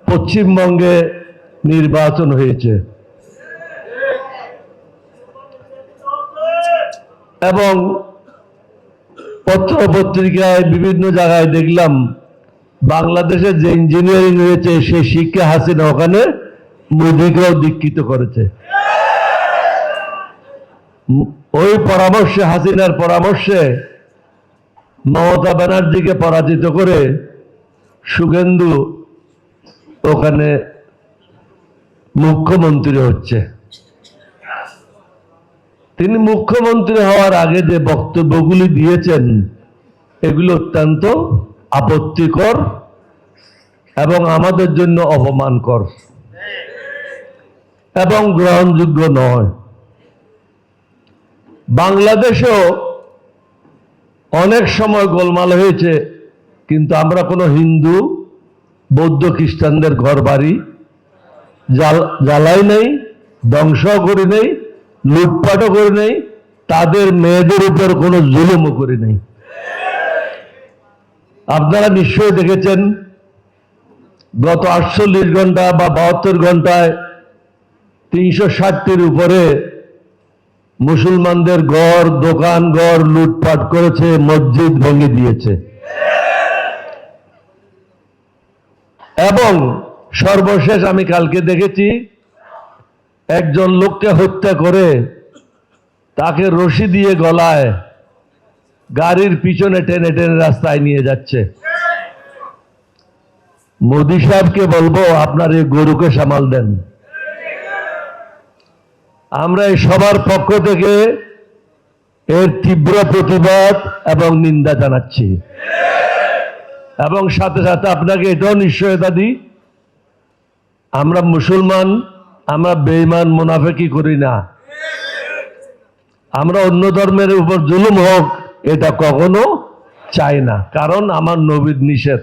পশ্চিমবঙ্গে নির্বাচন হয়েছে এবং পত্রপত্রিকায় বিভিন্ন জায়গায় দেখলাম বাংলাদেশে যে ইঞ্জিনিয়ারিং হয়েছে সেই শিক্ষা হাসিনা ওখানে মোদীকেও দীক্ষিত করেছে। ওই পরামর্শে, হাসিনার পরামর্শে মমতা ব্যানার্জিকে পরাজিত করে শুভেন্দু ওখানে মুখ্যমন্ত্রী হচ্ছে। তিনি মুখ্যমন্ত্রী হওয়ার আগে যে বক্তব্যগুলি দিয়েছেন এগুলো অত্যন্ত আপত্তিকর এবং আমাদের জন্য অপমানকর এবং গ্রহণযোগ্য নয়। বাংলাদেশেও অনেক সময় গোলমাল হয়েছে, কিন্তু আমরা কোনো হিন্দু, বৌদ্ধ, খ্রিস্টানদের ঘর বাড়ি জ্বালাই নেই, ধ্বংস করি নেই, লুটপাটও করি নেই, তাদের মেয়েদের উপর কোনো জুলুমও করি নেই। আপনারা নিশ্চয়ই দেখেছেন গত 48 ঘন্টা বা 72 ঘন্টায় 360টির উপরে মুসলমানদের ঘর, দোকান ঘর লুটপাট করেছে, মসজিদ ভেঙে দিয়েছে এবং সর্বশেষ আমি কালকে দেখেছি একজন লোককে হত্যা করে তাকে রশি দিয়ে গলায় গাড়ির পিছনে টেনে টেনে রাস্তায় নিয়ে যাচ্ছে। মোদি সাহেবকে বলবো আপনার এই গরুকে সামাল দেন। আমরা এই সবার পক্ষ থেকে এর তীব্র প্রতিবাদ এবং নিন্দা জানাচ্ছি এবং সাথে সাথে আপনাকে এটাও নিশ্চয়তা দিই, আমরা মুসলমান, আমরা বেঈমান মুনাফিকি করি না। আমরা অন্য ধর্মের উপর জুলুম হোক এটা কখনো চাই না, কারণ আমার নবীর নিষেধ।